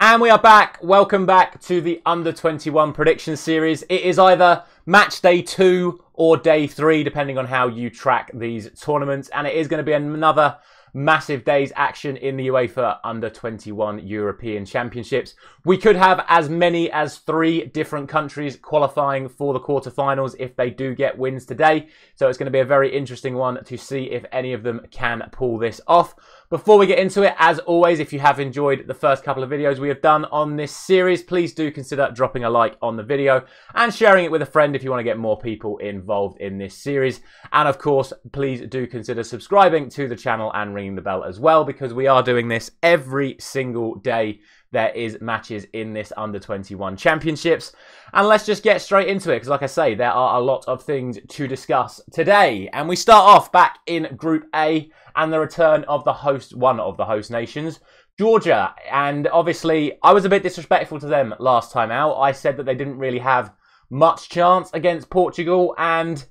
And we are back. Welcome back to the Under-21 prediction series. It is either match day 2 or day 3, depending on how you track these tournaments. And it is going to be another massive day's action in the UEFA Under-21 European Championships. We could have as many as 3 different countries qualifying for the quarterfinals if they do get wins today. So it's going to be a very interesting one to see if any of them can pull this off. Before we get into it, as always, if you have enjoyed the first couple of videos we have done on this series, please do consider dropping a like on the video and sharing it with a friend if you want to get more people involved in this series. And of course, please do consider subscribing to the channel and ringing the bell as well, because we are doing this every single day there is matches in this Under-21 Championships. And let's just get straight into it, because like I say, there are a lot of things to discuss today. And we start off back in Group A and the return of one of the host nations, Georgia. And obviously, I was a bit disrespectful to them last time out. I said that they didn't really have much chance against Portugal, and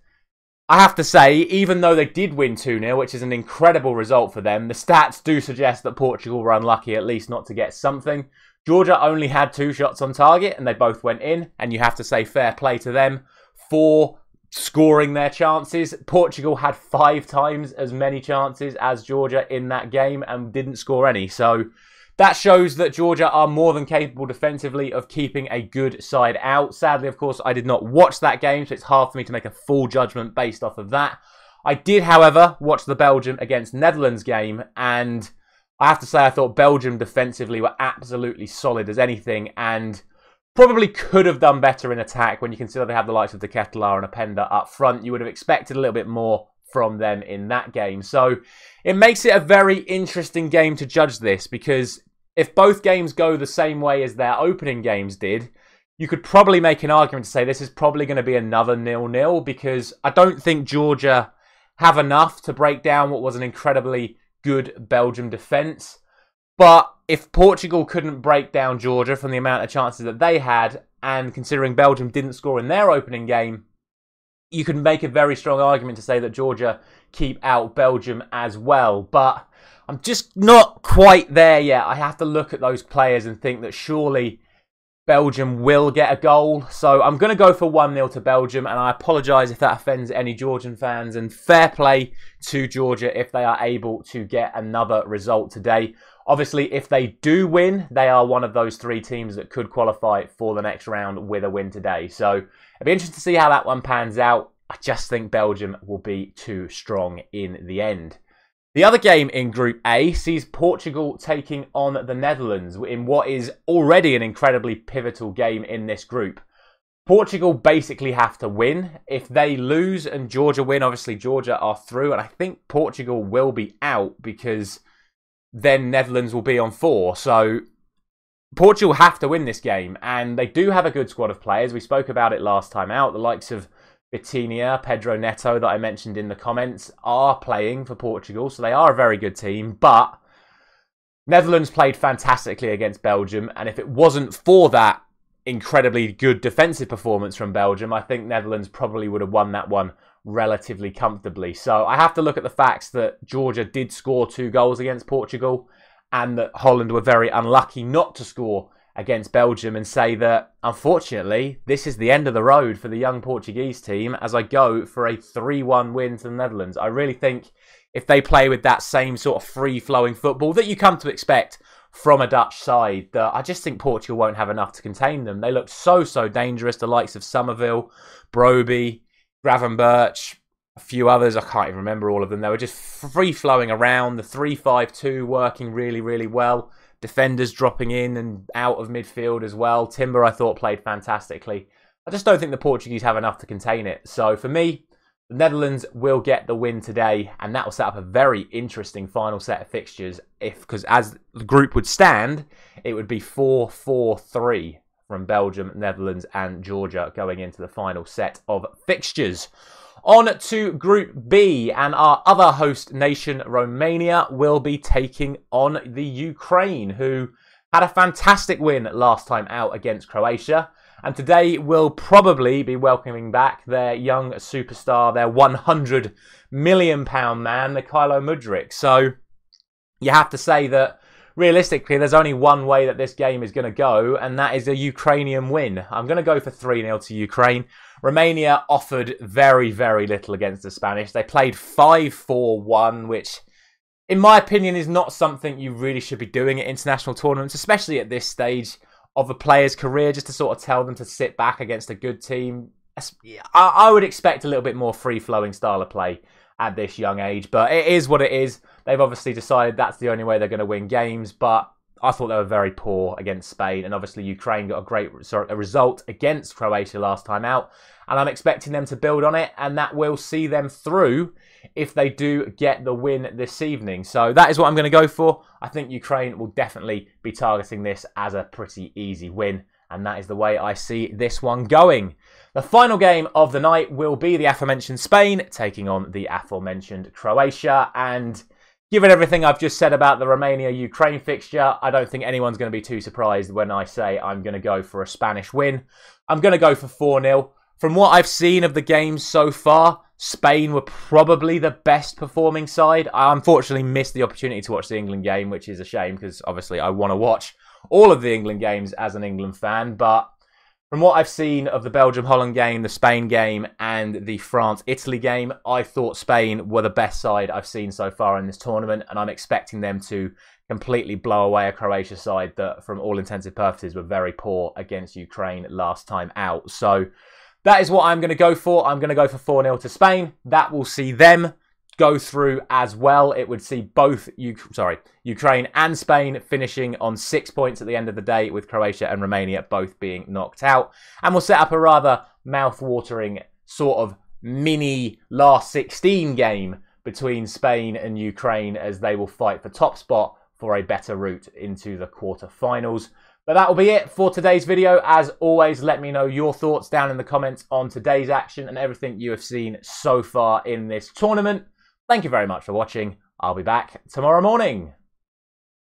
I have to say, even though they did win 2-0, which is an incredible result for them, the stats do suggest that Portugal were unlucky at least not to get something. Georgia only had 2 shots on target and they both went in, and you have to say fair play to them for scoring their chances. Portugal had 5 times as many chances as Georgia in that game and didn't score any. So that shows that Georgia are more than capable defensively of keeping a good side out. Sadly, of course, I did not watch that game, so it's hard for me to make a full judgment based off of that. I did, however, watch the Belgium against Netherlands game, and I have to say I thought Belgium defensively were absolutely solid as anything, and probably could have done better in attack when you consider they have the likes of De Ketelaar and Openda up front. You would have expected a little bit more from them in that game. So it makes it a very interesting game to judge this, because if both games go the same way as their opening games did, you could probably make an argument to say this is probably going to be another 0-0, because I don't think Georgia have enough to break down what was an incredibly good Belgium defence. But if Portugal couldn't break down Georgia from the amount of chances that they had, and considering Belgium didn't score in their opening game, you can make a very strong argument to say that Georgia keep out Belgium as well. But I'm just not quite there yet. I have to look at those players and think that surely Belgium will get a goal. So I'm going to go for 1-0 to Belgium, and I apologise if that offends any Georgian fans, and fair play to Georgia if they are able to get another result today. Obviously, if they do win, they are one of those 3 teams that could qualify for the next round with a win today. So it'll be interesting to see how that one pans out. I just think Belgium will be too strong in the end. The other game in Group A sees Portugal taking on the Netherlands in what is already an incredibly pivotal game in this group. Portugal basically have to win. If they lose and Georgia win, obviously Georgia are through, and I think Portugal will be out, because then Netherlands will be on 4. So Portugal have to win this game, and they do have a good squad of players. We spoke about it last time out. The likes of Vitinha, Pedro Neto that I mentioned in the comments are playing for Portugal, so they are a very good team. But Netherlands played fantastically against Belgium, and if it wasn't for that incredibly good defensive performance from Belgium, I think Netherlands probably would have won that one relatively comfortably. So I have to look at the facts that Georgia did score 2 goals against Portugal, and that Holland were very unlucky not to score against Belgium, and say that, unfortunately, this is the end of the road for the young Portuguese team as I go for a 3-1 win to the Netherlands. I really think if they play with that same sort of free-flowing football that you come to expect from a Dutch side, that I just think Portugal won't have enough to contain them. They looked so dangerous, the likes of Somerville, Broby, Gravenberch, a few others, I can't even remember all of them. They were just free-flowing around, the 3-5-2 working really well. Defenders dropping in and out of midfield as well. Timber, I thought, played fantastically. I just don't think the Portuguese have enough to contain it. So for me, the Netherlands will get the win today, and that will set up a very interesting final set of fixtures. Because as the group would stand, it would be 4-4-3 from Belgium, Netherlands and Georgia going into the final set of fixtures. On to Group B, and our other host nation, Romania, will be taking on the Ukraine, who had a fantastic win last time out against Croatia. And today will probably be welcoming back their young superstar, their £100 million man, Mikhailo Mudryk. So you have to say that realistically, there's only one way that this game is going to go, and that is a Ukrainian win. I'm going to go for 3-0 to Ukraine. Romania offered very, very little against the Spanish. They played 5-4-1, which, in my opinion, is not something you really should be doing at international tournaments, especially at this stage of a player's career, just to sort of tell them to sit back against a good team. I would expect a little bit more free-flowing style of play at this young age, but it is what it is. They've obviously decided that's the only way they're going to win games, but I thought they were very poor against Spain, and obviously Ukraine got a result against Croatia last time out, and I'm expecting them to build on it, and that will see them through if they do get the win this evening. So that is what I'm going to go for. I think Ukraine will definitely be targeting this as a pretty easy win, and that is the way I see this one going. The final game of the night will be the aforementioned Spain taking on the aforementioned Croatia, and given everything I've just said about the Romania-Ukraine fixture, I don't think anyone's going to be too surprised when I say I'm going to go for a Spanish win. I'm going to go for 4-0. From what I've seen of the games so far, Spain were probably the best performing side. I unfortunately missed the opportunity to watch the England game, which is a shame because obviously I want to watch all of the England games as an England fan, but from what I've seen of the Belgium-Holland game, the Spain game, and the France-Italy game, I thought Spain were the best side I've seen so far in this tournament, and I'm expecting them to completely blow away a Croatia side that, from all intensive purposes, were very poor against Ukraine last time out. So that is what I'm going to go for. I'm going to go for 4-0 to Spain. That will see them go through as well. It would see both Ukraine and Spain finishing on 6 points at the end of the day, with Croatia and Romania both being knocked out. And we'll set up a rather mouth-watering sort of mini last 16 game between Spain and Ukraine, as they will fight for top spot for a better route into the quarterfinals. But that will be it for today's video. As always, let me know your thoughts down in the comments on today's action and everything you have seen so far in this tournament. Thank you very much for watching. I'll be back tomorrow morning.